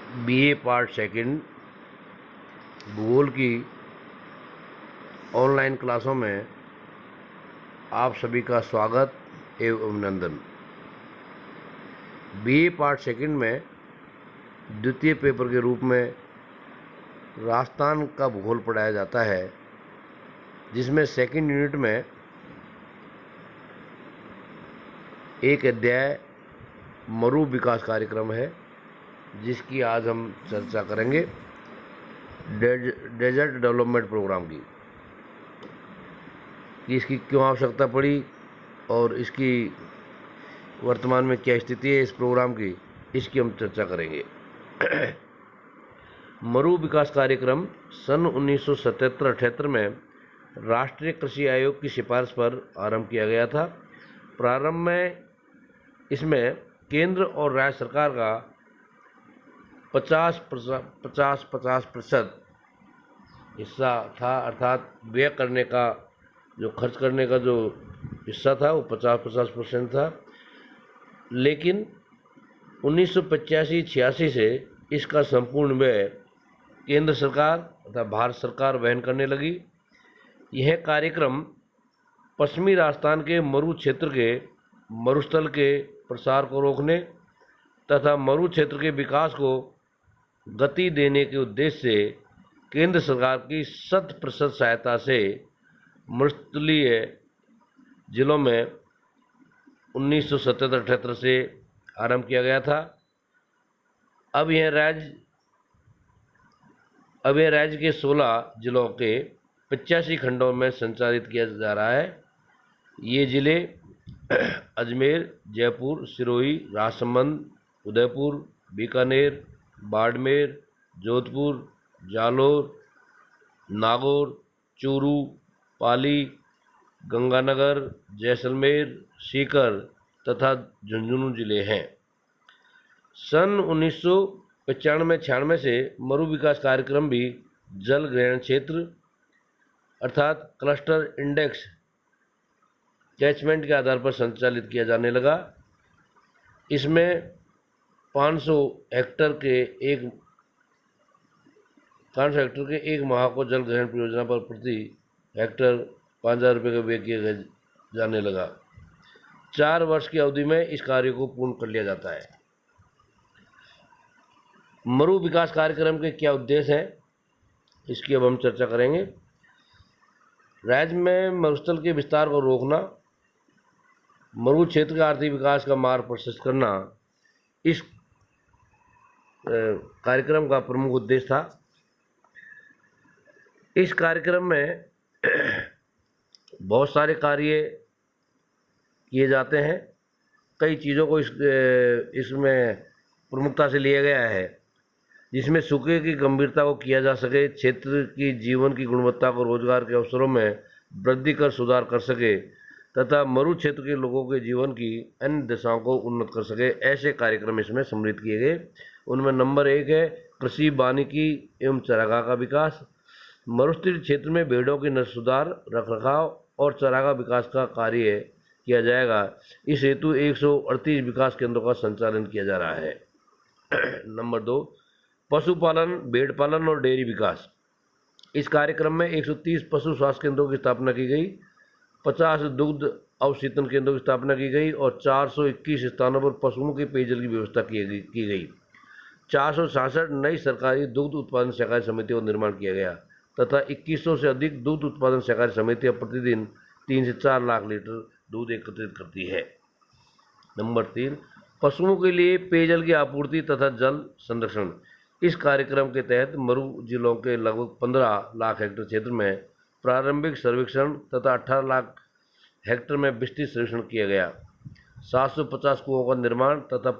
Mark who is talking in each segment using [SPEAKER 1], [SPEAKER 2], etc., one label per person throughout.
[SPEAKER 1] BA part second भूगोल की online क्लासों में आप सभी का स्वागत एवं अभिनंदन। बीए पार्ट सेकंड में द्वितीय पेपर के रूप में राजस्थान का भूगोल पढ़ाया जाता है, जिसमें सेकंड यूनिट में एक अध्याय मरु विकास कार्यक्रम है, जिसकी आज हम चर्चा करेंगे। डेजर्ट डेवलपमेंट प्रोग्राम की कि इसकी क्यों आवश्यकता पड़ी और इसकी वर्तमान में क्या स्थिति है इस प्रोग्राम की, इसकी हम चर्चा करेंगे। मरु विकास कार्यक्रम सन 1977-78 में राष्ट्रीय कृषि आयोग की सिफारिश पर आरंभ किया गया था। प्रारंभ में इसमें केंद्र और राज्य सरकार का 50% हिस्सा था, अर्थात व्यय करने का जो खर्च करने का जो हिस्सा था वो 50% था। लेकिन 1985-86 से इसका संपूर्ण व्यय केंद्र सरकार तथा भारत सरकार वहन करने लगी। यह कार्यक्रम पश्चिमी राजस्थान के मरु क्षेत्र के मरुस्थल के प्रसार को रोकने तथा मरु क्षेत्र के विकास को गति देने के उद्देश्य से केंद्र सरकार की 100% सहायता से मरुस्थलीय जिलों में 1977-78 से आरंभ किया गया था। अब यह राज्य के 16 जिलों के 85 खंडों में संचालित किया जा रहा है। ये जिले अजमेर, जयपुर, सिरोही, राजसमंद, उदयपुर, बीकानेर, बाड़मेर, जोधपुर, जालोर, नागौर, चूरू, पाली, गंगानगर, जैसलमेर, सीकर तथा झुंझुनू जिले हैं। सन 1995-96 से मरु विकास कार्यक्रम भी जल ग्रहण क्षेत्र अर्थात क्लस्टर इंडेक्स कैचमेंट के आधार पर संचालित किया जाने लगा। इसमें 500 हेक्टर के एक माह को जल ग्रहण परियोजना पर प्रति हेक्टर 5,000 रुपये का व्यय किया जाने लगा। 4 वर्ष की अवधि में इस कार्य को पूर्ण कर लिया जाता है। मरु विकास कार्यक्रम के क्या उद्देश्य हैं, इसकी अब हम चर्चा करेंगे। राज्य में मरुस्थल के विस्तार को रोकना, मरु क्षेत्र के आर्थिक विकास का मार्ग प्रशस्त करना इस कार्यक्रम का प्रमुख उद्देश्य था। इस कार्यक्रम में बहुत सारे कार्य किए जाते हैं। कई चीज़ों को इसमें प्रमुखता से लिया गया है, जिसमें सूखे की गंभीरता को किया जा सके, क्षेत्र की जीवन की गुणवत्ता को रोजगार के अवसरों में वृद्धि कर सुधार कर सके तथा मरु क्षेत्र के लोगों के जीवन की अन्य दिशाओं को उन्नत कर सके। ऐसे कार्यक्रम इसमें सम्मिलित किए गए। उनमें नंबर 1 है कृषि, वानिकी एवं चारागाह का विकास। मरुस्थलीय क्षेत्र में भेड़ों की नस्ल सुधार, रखरखाव और चारागाह विकास का कार्य किया जाएगा। इस हेतु 138 विकास केंद्रों का संचालन किया जा रहा है। नंबर 2 पशुपालन, भेड़ पालन और डेयरी विकास। इस कार्यक्रम में 130 पशु स्वास्थ्य केंद्रों की स्थापना की गई, 50 दुग्ध अवशीतन केंद्रों की स्थापना की गई और 421 स्थानों पर पशुओं के पेयजल की व्यवस्था की गई। 466 नई सरकारी दुग्ध उत्पादन सहकारी समितियों का निर्माण किया गया तथा 2100 से अधिक दुग्ध उत्पादन सहकारी समितियां प्रतिदिन 3 से 4 लाख लीटर दूध एकत्रित करती है। नंबर 3 पशुओं के लिए पेयजल की आपूर्ति तथा जल संरक्षण। इस कार्यक्रम के तहत मरु जिलों के लगभग 15 लाख हेक्टेयर क्षेत्र में प्रारंभिक सर्वेक्षण तथा 18 लाख हेक्टेयर में विस्तृत सर्वेक्षण किया गया। 750 कुओं का निर्माण तथा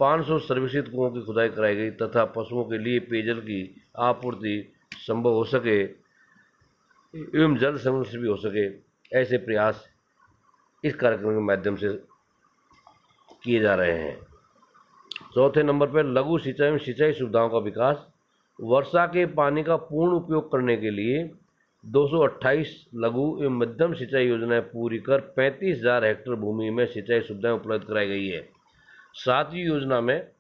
[SPEAKER 1] 500 सर्विसित कुओं की खुदाई कराई गई तथा पशुओं के लिए पेयजल की आपूर्ति संभव हो सके एवं जल संरक्षण भी हो सके, ऐसे प्रयास इस कार्यक्रम के माध्यम से किए जा रहे हैं। चौथे नंबर पर लघु सिंचाई एवं सिंचाई सुविधाओं का विकास। वर्षा के पानी का पूर्ण उपयोग करने के लिए 228 लघु एवं मध्यम सिंचाई योजनाएं पूरी कर 35,000 हेक्टेयर भूमि में सिंचाई सुविधाएं उपलब्ध कराई गई है। साथ ही योजना में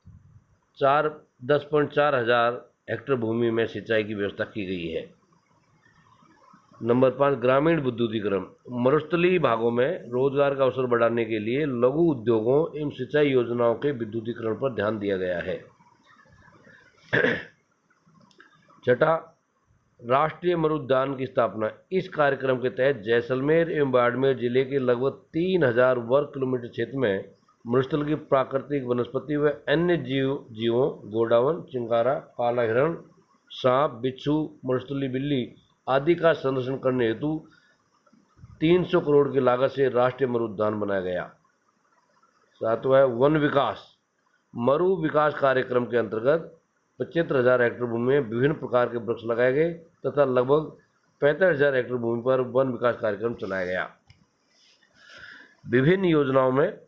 [SPEAKER 1] 4 10.4 हजार हेक्टेयर भूमि में सिंचाई की व्यवस्था की गई है। नंबर 5, ग्रामीण विद्युतीकरण। मरुस्थलीय भागों में रोजगार का अवसर बढ़ाने के लिए लघु उद्योगों एवं सिंचाई योजनाओं के विद्युतीकरण पर ध्यान दिया गया है। छठा, राष्ट्रीय मरु उद्यान की स्थापना। इस कार्यक्रम के तहत जैसलमेर एवं बाड़मेर जिले के लगभग 3000 वर्ग किलोमीटर क्षेत्र में मरुस्थल की प्राकृतिक वनस्पति व अन्य जीवों गोडावन, चिंकारा, काला हिरण, सांप, बिच्छू, मरुस्थलीय बिल्ली आदि का संरक्षण करने हेतु 300 करोड़ की लागत से राष्ट्रीय मरु उद्यान बनाया गया। सातवां, वन विकास। मरु विकास कार्यक्रम के अंतर्गत 75,000 हेक्टेयर भूमि में विभिन्न प्रकार के वृक्ष लगाए गए तथा लगभग 65,000 हेक्टेयर भूमि पर वन विकास कार्यक्रम चलाया गया। विभिन्न योजनाओं में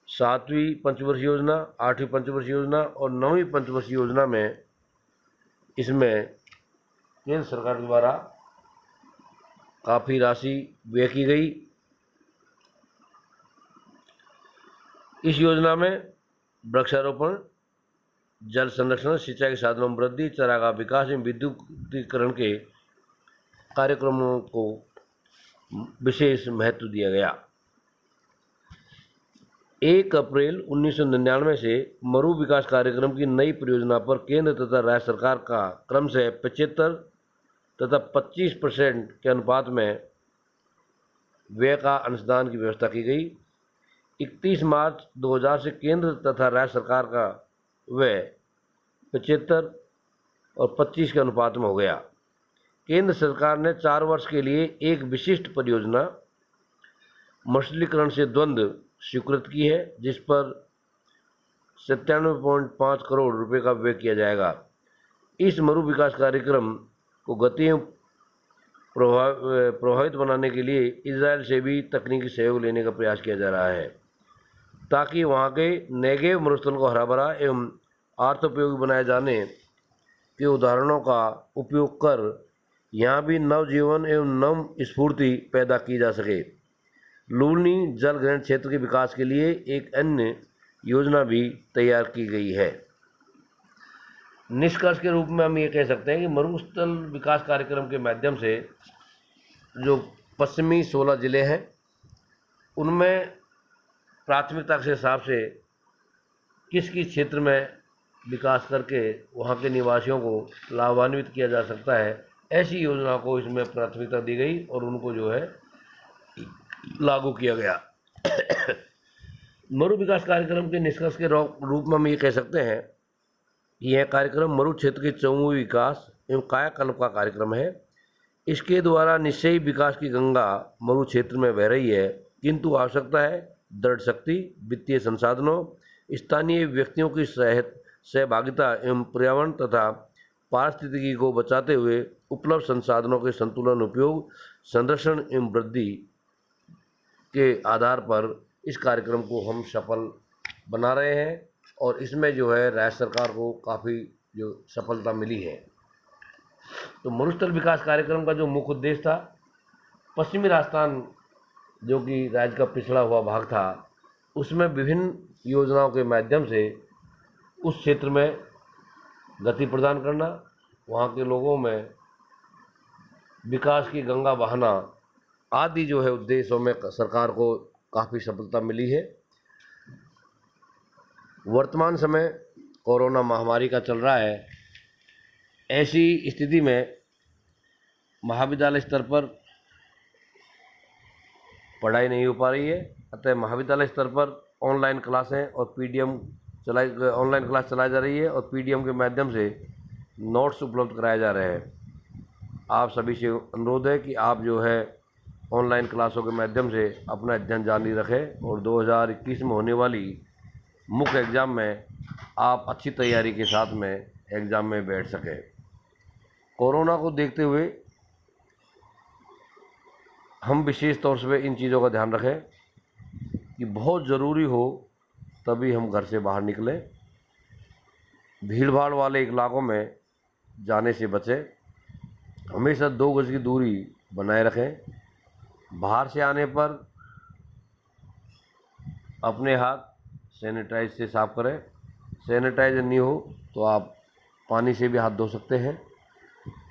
[SPEAKER 1] 7वीं पंचवर्षीय योजना, 8वीं पंचवर्षीय योजना और 9वीं पंचवर्षीय योजना में इसमें केंद्र सरकार द्वारा काफ़ी राशि व्यय की गई। इस योजना में वृक्षारोपण, जल संरक्षण, सिंचाई के साधनों में वृद्धि, चारागाह विकास एवं विद्युतीकरण के कार्यक्रमों को विशेष महत्व दिया गया। 1 अप्रैल 1999 से मरु विकास कार्यक्रम की नई परियोजना पर केंद्र तथा राज्य सरकार का क्रमशः 75 तथा 25% के अनुपात में व्यय का अनुदान की व्यवस्था की गई। 31 मार्च 2000 से केंद्र तथा राज्य सरकार का व्यय 75 और 25 के अनुपात में हो गया। केंद्र सरकार ने 4 वर्ष के लिए एक विशिष्ट परियोजना मरुस्थलीकरण से द्वंद्व स्वीकृत की है, जिस पर 97.5 करोड़ रुपए का व्यय किया जाएगा। इस मरु विकास कार्यक्रम को गति प्रभावित बनाने के लिए इजराइल से भी तकनीकी सहयोग लेने का प्रयास किया जा रहा है, ताकि वहाँ के नेगेव मरुस्थल को हरा भरा एवं अर्थोपयोगी बनाए जाने के उदाहरणों का उपयोग कर यहाँ भी नवजीवन एवं नव स्फूर्ति पैदा की जा सके। लूनी जल ग्रहण क्षेत्र के विकास के लिए एक अन्य योजना भी तैयार की गई है। निष्कर्ष के रूप में हम ये कह सकते हैं कि मरुस्थल विकास कार्यक्रम के माध्यम से जो पश्चिमी 16 जिले हैं उनमें प्राथमिकता के हिसाब से किस क्षेत्र में विकास करके वहाँ के निवासियों को लाभान्वित किया जा सकता है, ऐसी योजना को इसमें प्राथमिकता दी गई और उनको जो है लागू किया गया। मरु विकास कार्यक्रम के निष्कर्ष के रूप में हम ये कह सकते हैं कि यह कार्यक्रम मरु क्षेत्र के चहुमुखी विकास एवं कायाकल्प का कार्यक्रम है। इसके द्वारा निश्चयी विकास की गंगा मरु क्षेत्र में बह रही है, किंतु आवश्यकता है दृढ़ शक्ति, वित्तीय संसाधनों, स्थानीय व्यक्तियों की सहभागिता एवं पर्यावरण तथा पारिस्थितिकी को बचाते हुए उपलब्ध संसाधनों के संतुलन उपयोग, संरक्षण एवं वृद्धि के आधार पर इस कार्यक्रम को हम सफल बना रहे हैं और इसमें जो है राज्य सरकार को काफ़ी जो सफलता मिली है। तो मरुस्थल विकास कार्यक्रम का जो मुख्य उद्देश्य था, पश्चिमी राजस्थान जो कि राज्य का पिछड़ा हुआ भाग था, उसमें विभिन्न योजनाओं के माध्यम से उस क्षेत्र में गति प्रदान करना, वहाँ के लोगों में विकास की गंगा बहाना आदि जो है उद्देश्यों में सरकार को काफ़ी सफलता मिली है। वर्तमान समय कोरोना महामारी का चल रहा है, ऐसी स्थिति में महाविद्यालय स्तर पर पढ़ाई नहीं हो पा रही है, अतः महाविद्यालय स्तर पर ऑनलाइन क्लासें और ऑनलाइन क्लास चलाई जा रही है और पीडीएम के माध्यम से नोट्स उपलब्ध कराए जा रहे हैं। आप सभी से अनुरोध है कि आप जो है ऑनलाइन क्लासों के माध्यम से अपना अध्ययन जारी रखें और 2021 में होने वाली मुख्य एग्ज़ाम में आप अच्छी तैयारी के साथ में एग्ज़ाम में बैठ सकें। कोरोना को देखते हुए हम विशेष तौर से इन चीज़ों का ध्यान रखें कि बहुत ज़रूरी हो तभी हम घर से बाहर निकलें, भीड़ भाड़ वाले इलाकों में जाने से बचें, हमेशा 2 गज की दूरी बनाए रखें, बाहर से आने पर अपने हाथ सैनिटाइज से साफ करें, सैनिटाइजर नहीं हो तो आप पानी से भी हाथ धो सकते हैं,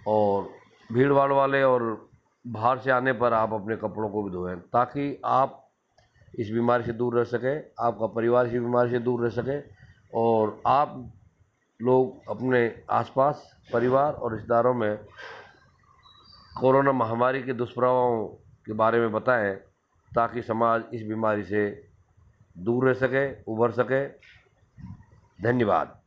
[SPEAKER 1] और भीड़ भाड़ वाले और बाहर से आने पर आप अपने कपड़ों को भी धोएं, ताकि आप इस बीमारी से दूर रह सकें, आपका परिवार इस बीमारी से दूर रह सके, और आप लोग अपने आसपास परिवार और रिश्तेदारों में कोरोना महामारी के दुष्प्रभावों के बारे में बताएं, ताकि समाज इस बीमारी से दूर रह सके, उभर सके। धन्यवाद।